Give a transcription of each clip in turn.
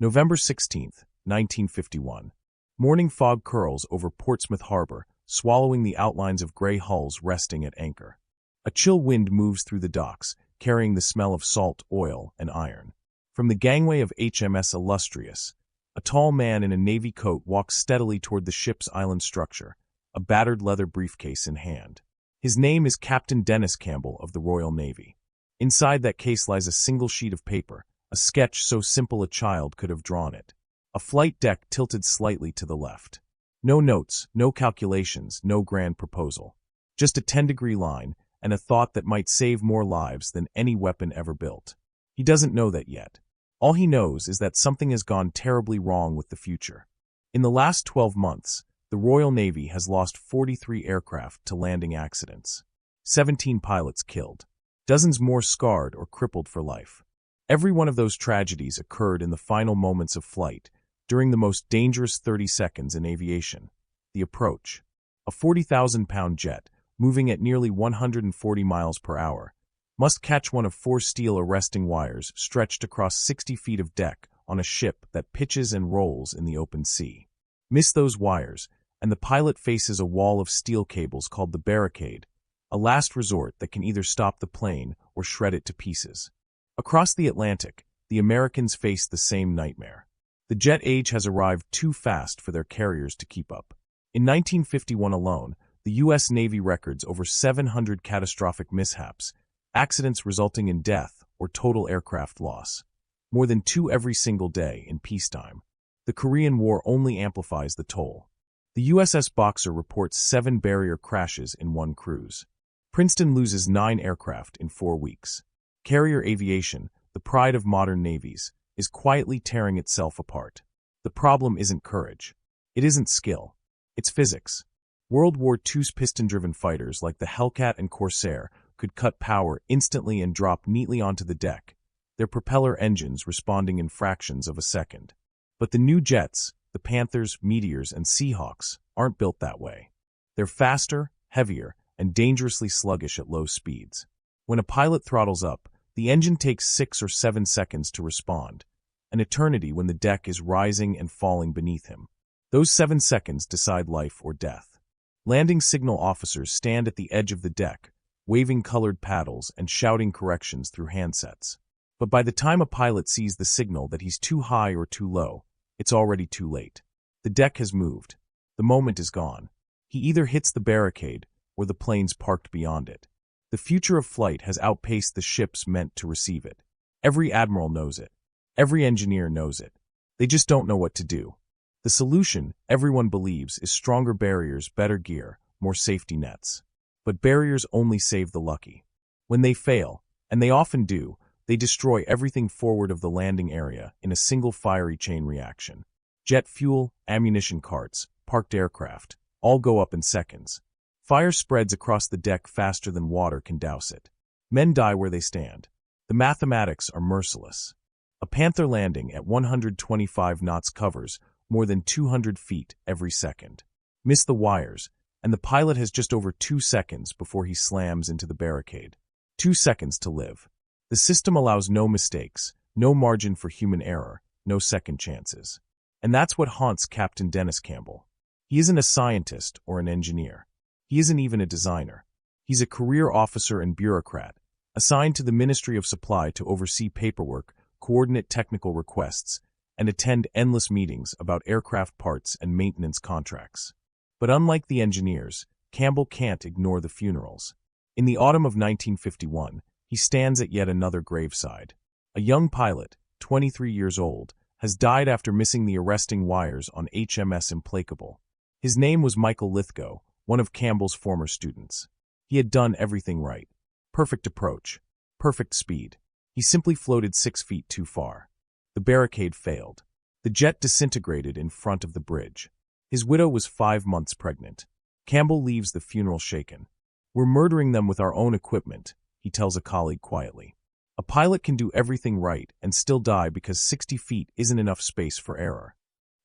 November 16th, 1951. Morning fog curls over Portsmouth Harbor, swallowing the outlines of gray hulls resting at anchor. A chill wind moves through the docks, carrying the smell of salt, oil, and iron. From the gangway of HMS Illustrious, a tall man in a navy coat walks steadily toward the ship's island structure, a battered leather briefcase in hand. His name is Captain Dennis Campbell of the Royal Navy. Inside that case lies a single sheet of paper, a sketch so simple a child could have drawn it. A flight deck tilted slightly to the left. No notes, no calculations, no grand proposal. Just a 10-degree line, and a thought that might save more lives than any weapon ever built. He doesn't know that yet. All he knows is that something has gone terribly wrong with the future. In the last 12 months, the Royal Navy has lost 43 aircraft to landing accidents. 17 pilots killed. Dozens more scarred or crippled for life. Every one of those tragedies occurred in the final moments of flight, during the most dangerous 30 seconds in aviation, the approach. A 40,000-pound jet, moving at nearly 140 miles per hour, must catch one of 4 steel arresting wires stretched across 60 feet of deck on a ship that pitches and rolls in the open sea. Miss those wires, and the pilot faces a wall of steel cables called the barricade, a last resort that can either stop the plane or shred it to pieces. Across the Atlantic, the Americans face the same nightmare. The jet age has arrived too fast for their carriers to keep up. In 1951 alone, the U.S. Navy records over 700 catastrophic mishaps, accidents resulting in death or total aircraft loss. More than 2 every single day in peacetime. The Korean War only amplifies the toll. The USS Boxer reports 7 barrier crashes in one cruise. Princeton loses 9 aircraft in 4 weeks. Carrier aviation, the pride of modern navies, is quietly tearing itself apart. The problem isn't courage. It isn't skill. It's physics. World War II's piston-driven fighters like the Hellcat and Corsair could cut power instantly and drop neatly onto the deck, their propeller engines responding in fractions of a second. But the new jets, the Panthers, Meteors, and Seahawks, aren't built that way. They're faster, heavier, and dangerously sluggish at low speeds. When a pilot throttles up, the engine takes 6 or 7 seconds to respond, an eternity when the deck is rising and falling beneath him. Those 7 seconds decide life or death. Landing signal officers stand at the edge of the deck, waving colored paddles and shouting corrections through handsets. But by the time a pilot sees the signal that he's too high or too low, it's already too late. The deck has moved. The moment is gone. He either hits the barricade or the plane's parked beyond it. The future of flight has outpaced the ships meant to receive it. Every admiral knows it. Every engineer knows it. They just don't know what to do. The solution, everyone believes, is stronger barriers, better gear, more safety nets. But barriers only save the lucky. When they fail, and they often do, they destroy everything forward of the landing area in a single fiery chain reaction. Jet fuel, ammunition carts, parked aircraft, all go up in seconds. Fire spreads across the deck faster than water can douse it. Men die where they stand. The mathematics are merciless. A Panther landing at 125 knots covers more than 200 feet every second. Miss the wires, and the pilot has just over 2 seconds before he slams into the barricade. 2 seconds to live. The system allows no mistakes, no margin for human error, no second chances. And that's what haunts Captain Dennis Campbell. He isn't a scientist or an engineer. He isn't even a designer. He's a career officer and bureaucrat, assigned to the Ministry of Supply to oversee paperwork, coordinate technical requests, and attend endless meetings about aircraft parts and maintenance contracts. But unlike the engineers, Campbell can't ignore the funerals. In the autumn of 1951, he stands at yet another graveside. A young pilot, 23 years old, has died after missing the arresting wires on HMS Implacable. His name was Michael Lithgow, one of Campbell's former students. He had done everything right. Perfect approach. Perfect speed. He simply floated 6 feet too far. The barricade failed. The jet disintegrated in front of the bridge. His widow was 5 months pregnant. Campbell leaves the funeral shaken. "We're murdering them with our own equipment," he tells a colleague quietly. A pilot can do everything right and still die because 60 feet isn't enough space for error.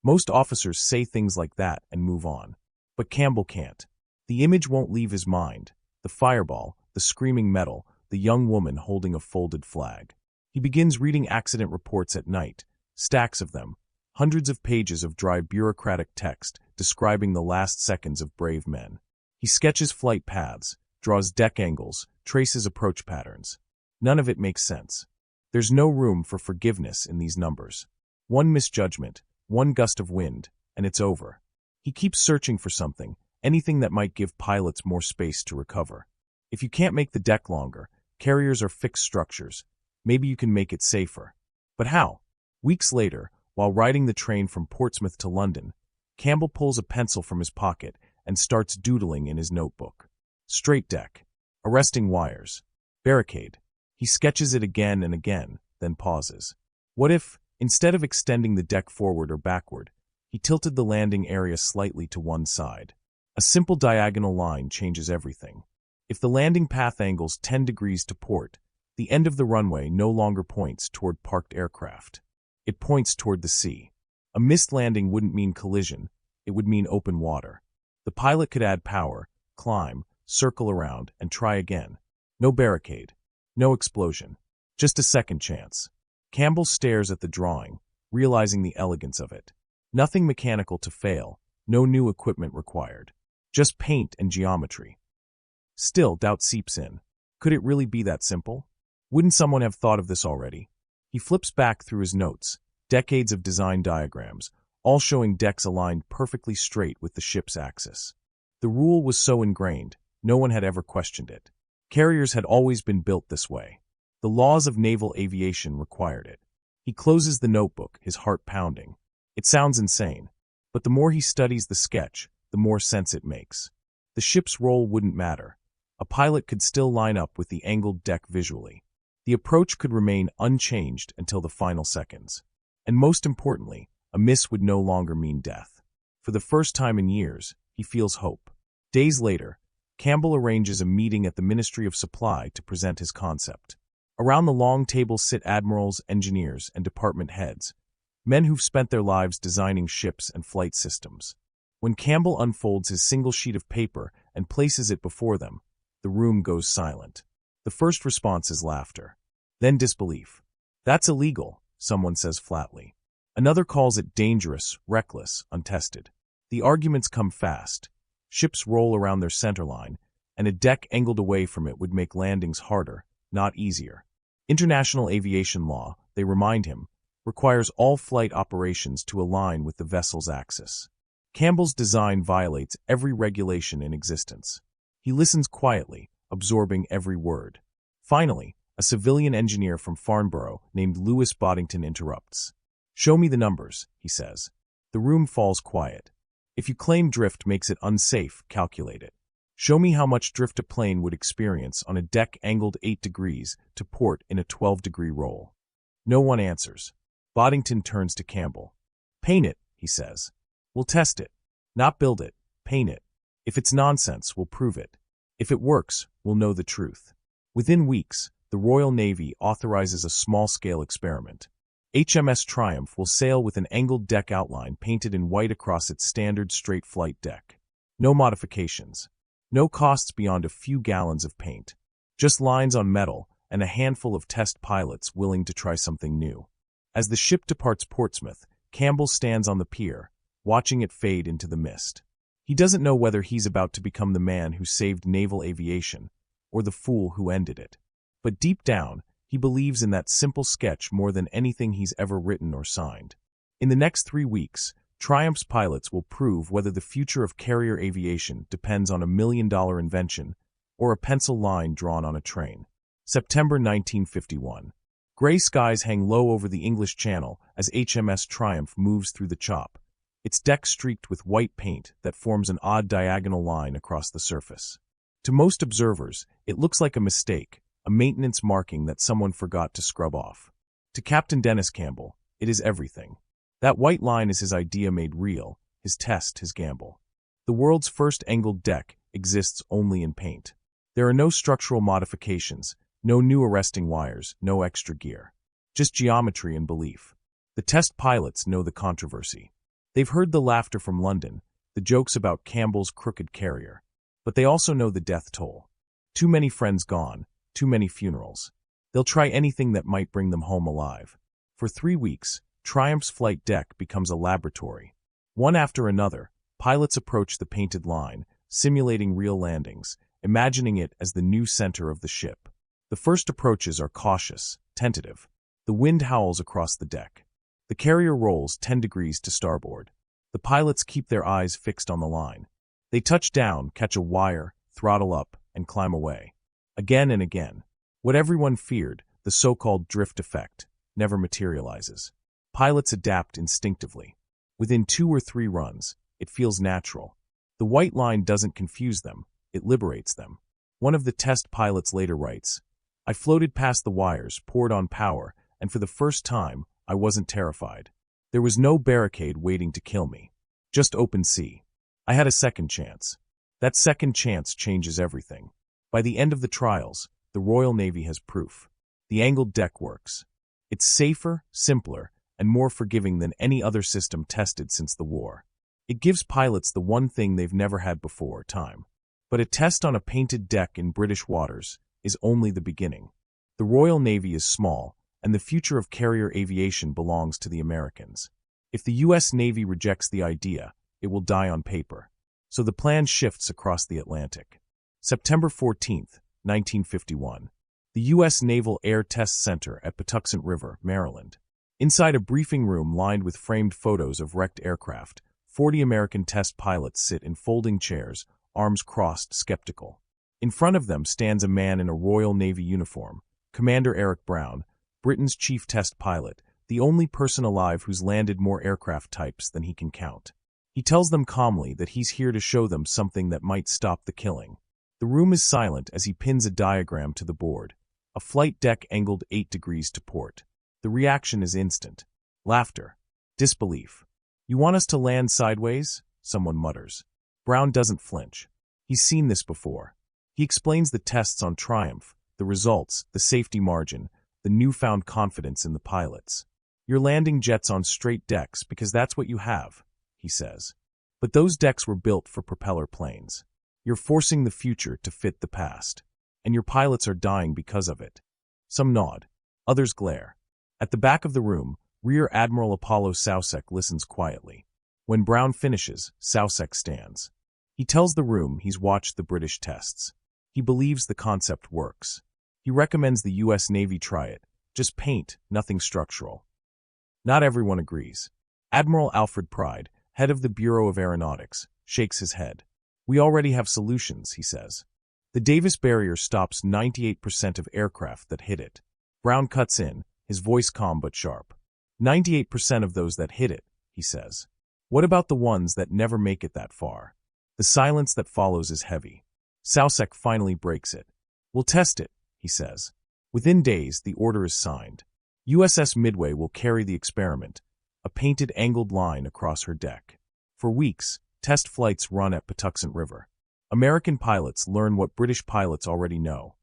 Most officers say things like that and move on. But Campbell can't. The image won't leave his mind. The fireball, the screaming metal, the young woman holding a folded flag. He begins reading accident reports at night, stacks of them, hundreds of pages of dry bureaucratic text describing the last seconds of brave men. He sketches flight paths, draws deck angles, traces approach patterns. None of it makes sense. There's no room for forgiveness in these numbers. One misjudgment, one gust of wind, and it's over. He keeps searching for something, anything that might give pilots more space to recover. If you can't make the deck longer, carriers are fixed structures. Maybe you can make it safer. But how? Weeks later, while riding the train from Portsmouth to London, Campbell pulls a pencil from his pocket and starts doodling in his notebook. Straight deck. Arresting wires. Barricade. He sketches it again and again, then pauses. What if, instead of extending the deck forward or backward, he tilted the landing area slightly to one side? A simple diagonal line changes everything. If the landing path angles 10 degrees to port, the end of the runway no longer points toward parked aircraft. It points toward the sea. A missed landing wouldn't mean collision, it would mean open water. The pilot could add power, climb, circle around, and try again. No barricade. No explosion. Just a second chance. Campbell stares at the drawing, realizing the elegance of it. Nothing mechanical to fail, no new equipment required. Just paint and geometry. Still, doubt seeps in. Could it really be that simple? Wouldn't someone have thought of this already? He flips back through his notes, decades of design diagrams, all showing decks aligned perfectly straight with the ship's axis. The rule was so ingrained, no one had ever questioned it. Carriers had always been built this way. The laws of naval aviation required it. He closes the notebook, his heart pounding. It sounds insane, but the more he studies the sketch, the more sense it makes. The ship's role wouldn't matter. A pilot could still line up with the angled deck visually. The approach could remain unchanged until the final seconds. And most importantly, a miss would no longer mean death. For the first time in years, he feels hope. Days later, Campbell arranges a meeting at the Ministry of Supply to present his concept. Around the long table sit admirals, engineers, and department heads, men who've spent their lives designing ships and flight systems. When Campbell unfolds his single sheet of paper and places it before them, the room goes silent. The first response is laughter. Then disbelief. That's illegal, someone says flatly. Another calls it dangerous, reckless, untested. The arguments come fast. Ships roll around their centerline, and a deck angled away from it would make landings harder, not easier. International aviation law, they remind him, requires all flight operations to align with the vessel's axis. Campbell's design violates every regulation in existence. He listens quietly, absorbing every word. Finally, a civilian engineer from Farnborough named Lewis Boddington interrupts. "Show me the numbers," he says. The room falls quiet. "If you claim drift makes it unsafe, calculate it. Show me how much drift a plane would experience on a deck angled 8 degrees to port in a 12-degree roll." No one answers. Boddington turns to Campbell. "Paint it," he says. "We'll test it. Not build it, paint it. If it's nonsense, we'll prove it. If it works, we'll know the truth." Within weeks, the Royal Navy authorizes a small-scale experiment. HMS Triumph will sail with an angled deck outline painted in white across its standard straight flight deck. No modifications. No costs beyond a few gallons of paint. Just lines on metal and a handful of test pilots willing to try something new. As the ship departs Portsmouth, Campbell stands on the pier, watching it fade into the mist. He doesn't know whether he's about to become the man who saved naval aviation or the fool who ended it. But deep down, he believes in that simple sketch more than anything he's ever written or signed. In the next 3 weeks, Triumph's pilots will prove whether the future of carrier aviation depends on a $1 million invention or a pencil line drawn on a train. September 1951. Gray skies hang low over the English Channel as HMS Triumph moves through the chop, its deck streaked with white paint that forms an odd diagonal line across the surface. To most observers, it looks like a mistake, a maintenance marking that someone forgot to scrub off. To Captain Dennis Campbell, it is everything. That white line is his idea made real, his test, his gamble. The world's first angled deck exists only in paint. There are no structural modifications, no new arresting wires, no extra gear. Just geometry and belief. The test pilots know the controversy. They've heard the laughter from London, the jokes about Campbell's crooked carrier. But they also know the death toll. Too many friends gone, too many funerals. They'll try anything that might bring them home alive. For 3 weeks, Triumph's flight deck becomes a laboratory. One after another, pilots approach the painted line, simulating real landings, imagining it as the new center of the ship. The first approaches are cautious, tentative. The wind howls across the deck. The carrier rolls 10 degrees to starboard. The pilots keep their eyes fixed on the line. They touch down, catch a wire, throttle up, and climb away. Again and again. What everyone feared, the so-called drift effect, never materializes. Pilots adapt instinctively. Within 2 or 3 runs, it feels natural. The white line doesn't confuse them, it liberates them. One of the test pilots later writes, "I floated past the wires, poured on power, and for the first time, I wasn't terrified. There was no barricade waiting to kill me. Just open sea. I had a second chance. That second chance changes everything." By the end of the trials, the Royal Navy has proof. The angled deck works. It's safer, simpler, and more forgiving than any other system tested since the war. It gives pilots the one thing they've never had before, time. But a test on a painted deck in British waters is only the beginning. The Royal Navy is small, and the future of carrier aviation belongs to the Americans. If the U.S. Navy rejects the idea, it will die on paper. So the plan shifts across the Atlantic. September 14, 1951. The U.S. Naval Air Test Center at Patuxent River, Maryland. Inside a briefing room lined with framed photos of wrecked aircraft, 40 American test pilots sit in folding chairs, arms crossed, skeptical. In front of them stands a man in a Royal Navy uniform, Commander Eric Brown, Britain's chief test pilot, the only person alive who's landed more aircraft types than he can count. He tells them calmly that he's here to show them something that might stop the killing. The room is silent as he pins a diagram to the board. A flight deck angled 8 degrees to port. The reaction is instant. Laughter. Disbelief. "You want us to land sideways?" someone mutters. Brown doesn't flinch. He's seen this before. He explains the tests on Triumph, the results, the safety margin, the newfound confidence in the pilots. "You're landing jets on straight decks because that's what you have," he says. "But those decks were built for propeller planes. You're forcing the future to fit the past. And your pilots are dying because of it." Some nod. Others glare. At the back of the room, Rear Admiral Apollo Soucek listens quietly. When Brown finishes, Soucek stands. He tells the room he's watched the British tests. He believes the concept works. He recommends the U.S. Navy try it. Just paint, nothing structural. Not everyone agrees. Admiral Alfred Pride, head of the Bureau of Aeronautics, shakes his head. "We already have solutions," he says. "The Davis barrier stops 98% of aircraft that hit it." Brown cuts in, his voice calm but sharp. 98% of those that hit it, he says. "What about the ones that never make it that far?" The silence that follows is heavy. Soucek finally breaks it. "We'll test it," he says. Within days, the order is signed. USS Midway will carry the experiment, a painted angled line across her deck. For weeks, test flights run at Patuxent River. American pilots learn what British pilots already know.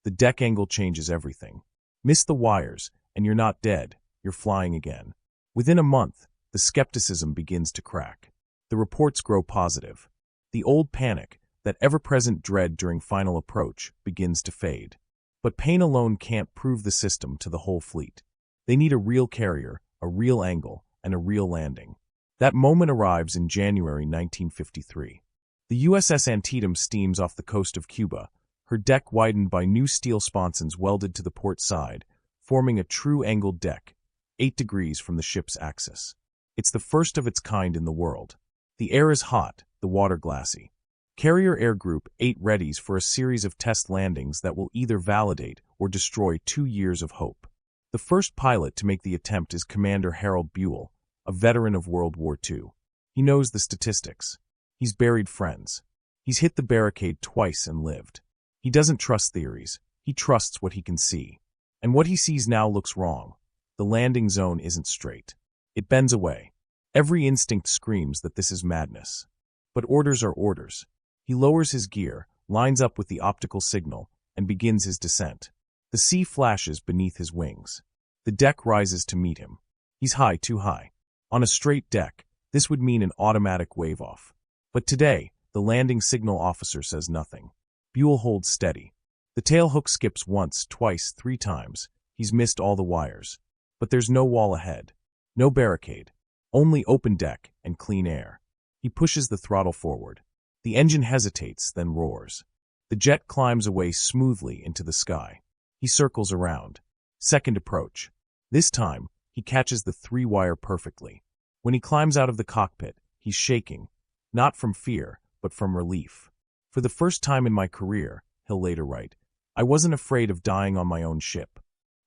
The deck angle changes everything. Miss the wires, and you're not dead, you're flying again. Within a month, the skepticism begins to crack. The reports grow positive. The old panic, that ever-present dread during final approach, begins to fade. But pain alone can't prove the system to the whole fleet. They need a real carrier, a real angle, and a real landing. That moment arrives in January 1953. The USS Antietam steams off the coast of Cuba, her deck widened by new steel sponsons welded to the port side, forming a true angled deck, 8 degrees from the ship's axis. It's the first of its kind in the world. The air is hot, the water glassy. Carrier Air Group 8 readies for a series of test landings that will either validate or destroy 2 years of hope. The first pilot to make the attempt is Commander Harold Buell, a veteran of World War II. He knows the statistics. He's buried friends. He's hit the barricade twice and lived. He doesn't trust theories. He trusts what he can see. And what he sees now looks wrong. The landing zone isn't straight. It bends away. Every instinct screams that this is madness. But orders are orders. He lowers his gear, lines up with the optical signal, and begins his descent. The sea flashes beneath his wings. The deck rises to meet him. He's high, too high. On a straight deck, this would mean an automatic wave-off. But today, the landing signal officer says nothing. Buell holds steady. The tailhook skips once, twice, 3 times. He's missed all the wires. But there's no wall ahead. No barricade, only open deck and clean air. He pushes the throttle forward. The engine hesitates, then roars. The jet climbs away smoothly into the sky. He circles around. Second approach. This time, he catches the 3-wire perfectly. When he climbs out of the cockpit, he's shaking, not from fear, but from relief. For the first time in my career, he'll later write, I wasn't afraid of dying on my own ship.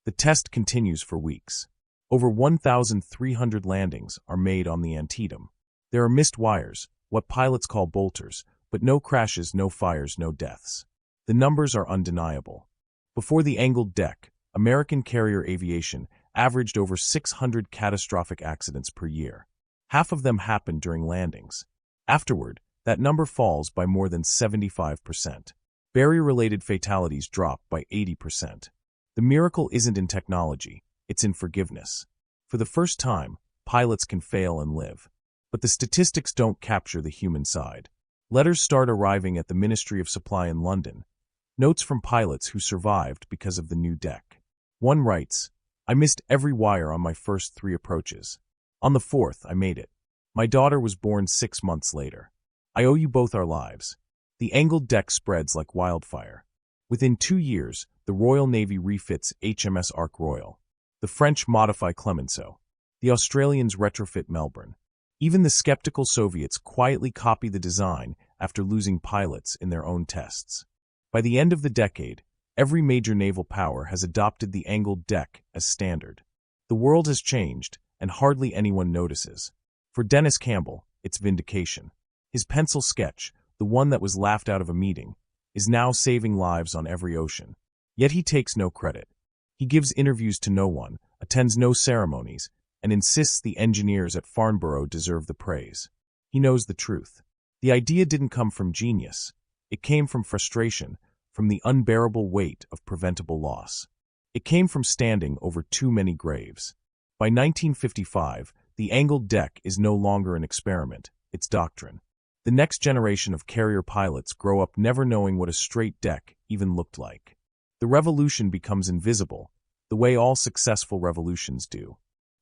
The test continues for weeks. Over 1,300 landings are made on the Antietam. There are missed wires, what pilots call bolters, but no crashes, no fires, no deaths. The numbers are undeniable. Before the angled deck, American carrier aviation averaged over 600 catastrophic accidents per year. Half of them happened during landings. Afterward, that number falls by more than 75%. Barrier-related fatalities drop by 80%. The miracle isn't in technology, it's in forgiveness. For the first time, pilots can fail and live. But the statistics don't capture the human side. Letters start arriving at the Ministry of Supply in London. Notes from pilots who survived because of the new deck. One writes, I missed every wire on my first 3 approaches. On the 4th, I made it. My daughter was born 6 months later. I owe you both our lives. The angled deck spreads like wildfire. Within 2 years, the Royal Navy refits HMS Ark Royal. The French modify Clemenceau. The Australians retrofit Melbourne. Even the skeptical Soviets quietly copy the design after losing pilots in their own tests. By the end of the decade, every major naval power has adopted the angled deck as standard. The world has changed, and hardly anyone notices. For Dennis Campbell, it's vindication. His pencil sketch, the one that was laughed out of a meeting, is now saving lives on every ocean. Yet he takes no credit. He gives interviews to no one, attends no ceremonies, and insists the engineers at Farnborough deserve the praise. He knows the truth. The idea didn't come from genius. It came from frustration, from the unbearable weight of preventable loss. It came from standing over too many graves. By 1955, the angled deck is no longer an experiment, it's doctrine. The next generation of carrier pilots grow up never knowing what a straight deck even looked like. The revolution becomes invisible, the way all successful revolutions do.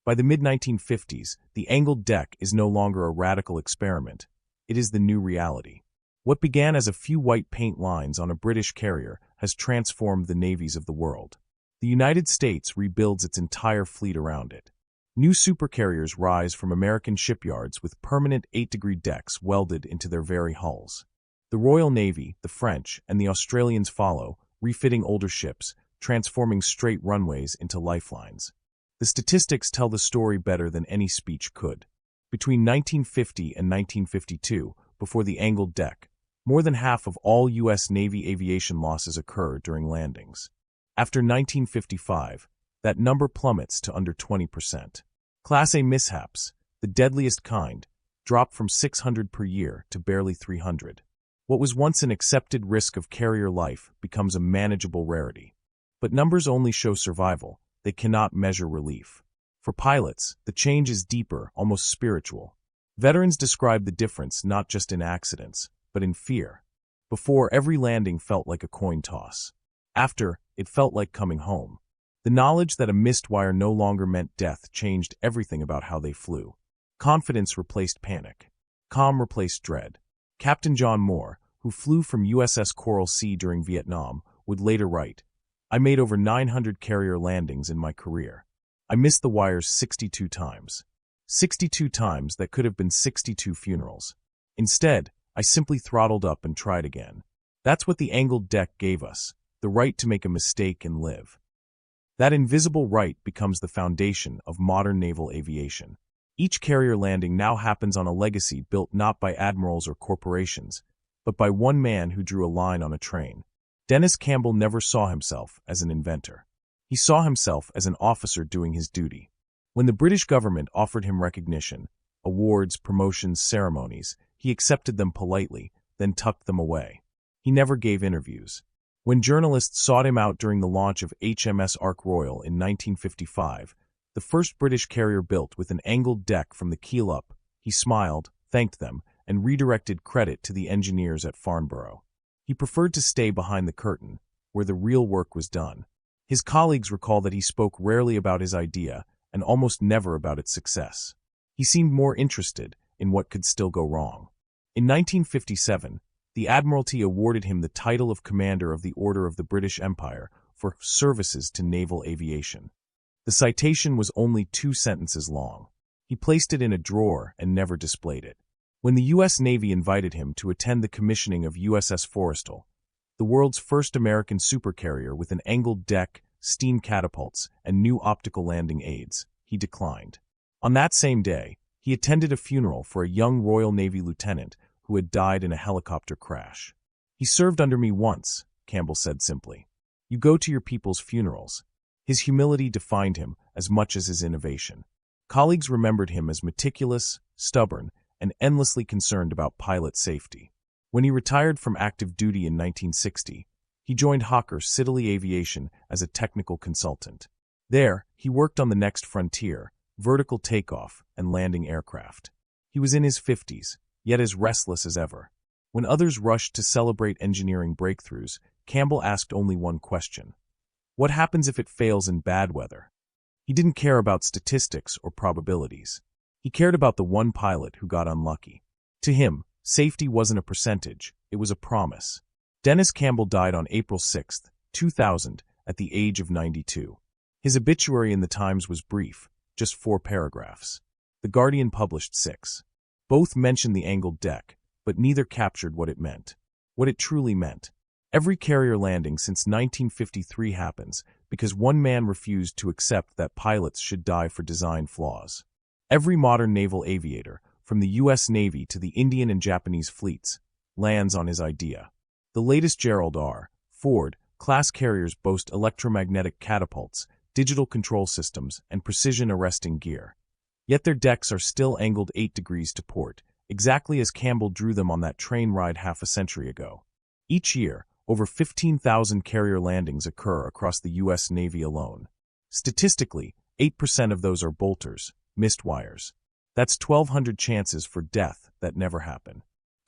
By the mid-1950s, the angled deck is no longer a radical experiment. It is the new reality. What began as a few white paint lines on a British carrier has transformed the navies of the world. The United States rebuilds its entire fleet around it. New supercarriers rise from American shipyards with permanent 8-degree decks welded into their very hulls. The Royal Navy, the French, and the Australians follow, refitting older ships, transforming straight runways into lifelines. The statistics tell the story better than any speech could. Between 1950 and 1952, before the angled deck, more than half of all U.S. Navy aviation losses occur during landings. After 1955, that number plummets to under 20%. Class A mishaps, the deadliest kind, drop from 600 per year to barely 300. What was once an accepted risk of carrier life becomes a manageable rarity. But numbers only show survival. They cannot measure relief. For pilots, the change is deeper, almost spiritual. Veterans describe the difference not just in accidents, but in fear. Before, every landing felt like a coin toss. After, it felt like coming home. The knowledge that a missed wire no longer meant death changed everything about how they flew. Confidence replaced panic. Calm replaced dread. Captain John Moore, who flew from USS Coral Sea during Vietnam, would later write, I made over 900 carrier landings in my career. I missed the wires 62 times. 62 times that could have been 62 funerals. Instead, I simply throttled up and tried again. That's what the angled deck gave us, the right to make a mistake and live. That invisible right becomes the foundation of modern naval aviation. Each carrier landing now happens on a legacy built not by admirals or corporations, but by one man who drew a line on a train. Dennis Campbell never saw himself as an inventor. He saw himself as an officer doing his duty. When the British government offered him recognition, awards, promotions, ceremonies, he accepted them politely, then tucked them away. He never gave interviews. When journalists sought him out during the launch of HMS Ark Royal in 1955, the first British carrier built with an angled deck from the keel up, he smiled, thanked them, and redirected credit to the engineers at Farnborough. He preferred to stay behind the curtain, where the real work was done. His colleagues recall that he spoke rarely about his idea and almost never about its success. He seemed more interested in what could still go wrong. In 1957, the Admiralty awarded him the title of Commander of the Order of the British Empire for services to naval aviation. The citation was only 2 sentences long. He placed it in a drawer and never displayed it. When the U.S. Navy invited him to attend the commissioning of USS Forrestal, the world's first American supercarrier with an angled deck, steam catapults, and new optical landing aids, he declined. On that same day, he attended a funeral for a young Royal Navy lieutenant who had died in a helicopter crash. "He served under me once," Campbell said simply. "You go to your people's funerals." His humility defined him as much as his innovation. Colleagues remembered him as meticulous, stubborn, and endlessly concerned about pilot safety. When he retired from active duty in 1960, he joined Hawker Siddeley Aviation as a technical consultant. There, he worked on the next frontier, vertical takeoff and landing aircraft. He was in his 50s, yet as restless as ever. When others rushed to celebrate engineering breakthroughs, Campbell asked only one question: what happens if it fails in bad weather? He didn't care about statistics or probabilities. He cared about the one pilot who got unlucky. To him, safety wasn't a percentage, it was a promise. Dennis Campbell died on April 6, 2000, at the age of 92. His obituary in the Times was brief, just 4 paragraphs. The Guardian published 6. Both mentioned the angled deck, but neither captured what it meant. What it truly meant. Every carrier landing since 1953 happens because one man refused to accept that pilots should die for design flaws. Every modern naval aviator, from the U.S. Navy to the Indian and Japanese fleets, lands on his idea. The latest Gerald R. Ford class carriers boast electromagnetic catapults, digital control systems, and precision arresting gear. Yet their decks are still angled 8 degrees to port, exactly as Campbell drew them on that train ride half a century ago. Each year, over 15,000 carrier landings occur across the U.S. Navy alone. Statistically, 8% of those are bolters, missed wires. That's 1,200 chances for death that never happen.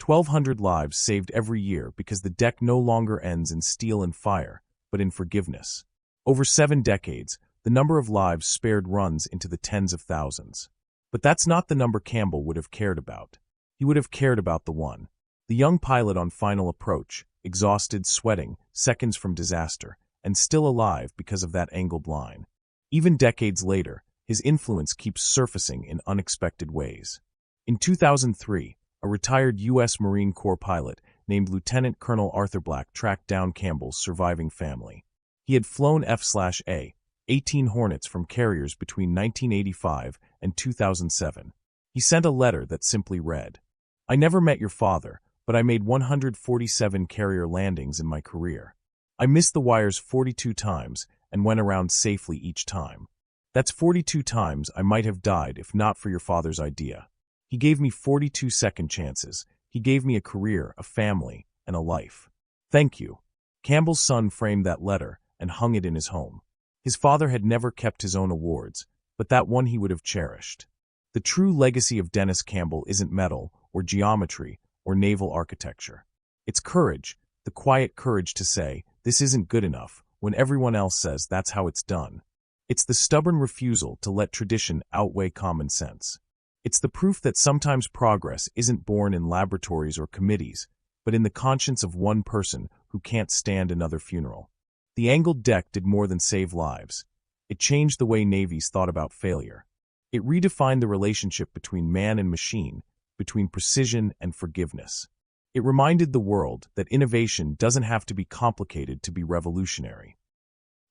1,200 lives saved every year because the deck no longer ends in steel and fire, but in forgiveness. Over 7 decades, the number of lives spared runs into the tens of thousands. But that's not the number Campbell would have cared about. He would have cared about the young pilot on final approach, exhausted, sweating, seconds from disaster, and still alive because of that angled line. Even decades later, his influence keeps surfacing in unexpected ways. In 2003, a retired U.S. Marine Corps pilot named Lieutenant Colonel Arthur Black tracked down Campbell's surviving family. He had flown F/A-18 Hornets from carriers between 1985 and 2007. He sent a letter that simply read, "I never met your father, but I made 147 carrier landings in my career. I missed the wires 42 times and went around safely each time. That's 42 times I might have died if not for your father's idea. He gave me 42 second chances. He gave me a career, a family, and a life. Thank you." Campbell's son framed that letter and hung it in his home. His father had never kept his own awards, but that one he would have cherished. The true legacy of Dennis Campbell isn't metal or geometry or naval architecture. It's courage, the quiet courage to say, "This isn't good enough," when everyone else says that's how it's done. It's the stubborn refusal to let tradition outweigh common sense. It's the proof that sometimes progress isn't born in laboratories or committees, but in the conscience of one person who can't stand another funeral. The angled deck did more than save lives. It changed the way navies thought about failure. It redefined the relationship between man and machine, between precision and forgiveness. It reminded the world that innovation doesn't have to be complicated to be revolutionary.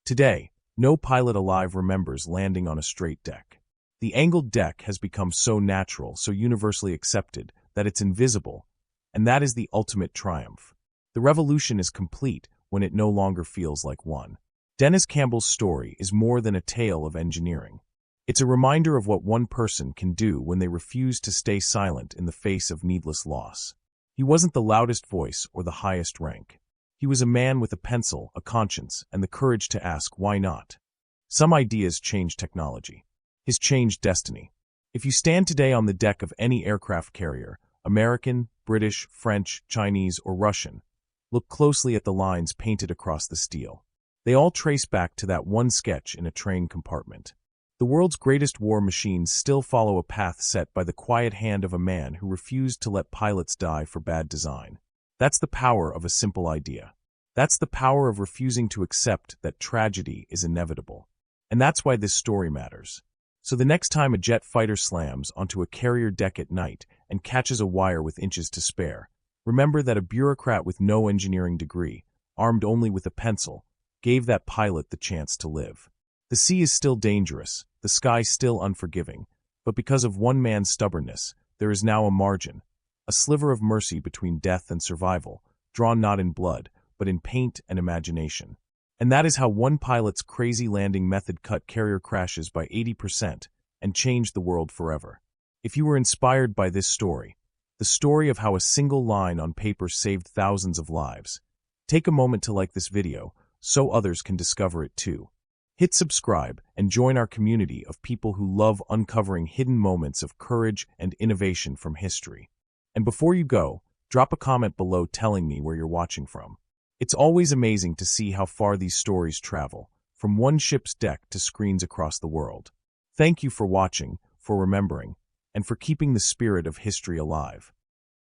Today, no pilot alive remembers landing on a straight deck. The angled deck has become so natural, so universally accepted, that it's invisible, and that is the ultimate triumph. The revolution is complete when it no longer feels like one. Dennis Campbell's story is more than a tale of engineering. It's a reminder of what one person can do when they refuse to stay silent in the face of needless loss. He wasn't the loudest voice or the highest rank. He was a man with a pencil, a conscience, and the courage to ask, why not? Some ideas change technology. His changed destiny. If you stand today on the deck of any aircraft carrier, American, British, French, Chinese, or Russian, look closely at the lines painted across the steel. They all trace back to that one sketch in a train compartment. The world's greatest war machines still follow a path set by the quiet hand of a man who refused to let pilots die for bad design. That's the power of a simple idea. That's the power of refusing to accept that tragedy is inevitable. And that's why this story matters. So the next time a jet fighter slams onto a carrier deck at night and catches a wire with inches to spare, remember that a bureaucrat with no engineering degree, armed only with a pencil, gave that pilot the chance to live. The sea is still dangerous, the sky still unforgiving, but because of one man's stubbornness, there is now a margin, a sliver of mercy between death and survival, drawn not in blood, but in paint and imagination. And that is how one pilot's crazy landing method cut carrier crashes by 80% and changed the world forever. If you were inspired by this story, the story of how a single line on paper saved thousands of lives, take a moment to like this video so others can discover it too. Hit subscribe and join our community of people who love uncovering hidden moments of courage and innovation from history. And before you go, drop a comment below telling me where you're watching from. It's always amazing to see how far these stories travel, from one ship's deck to screens across the world. Thank you for watching, for remembering, and for keeping the spirit of history alive.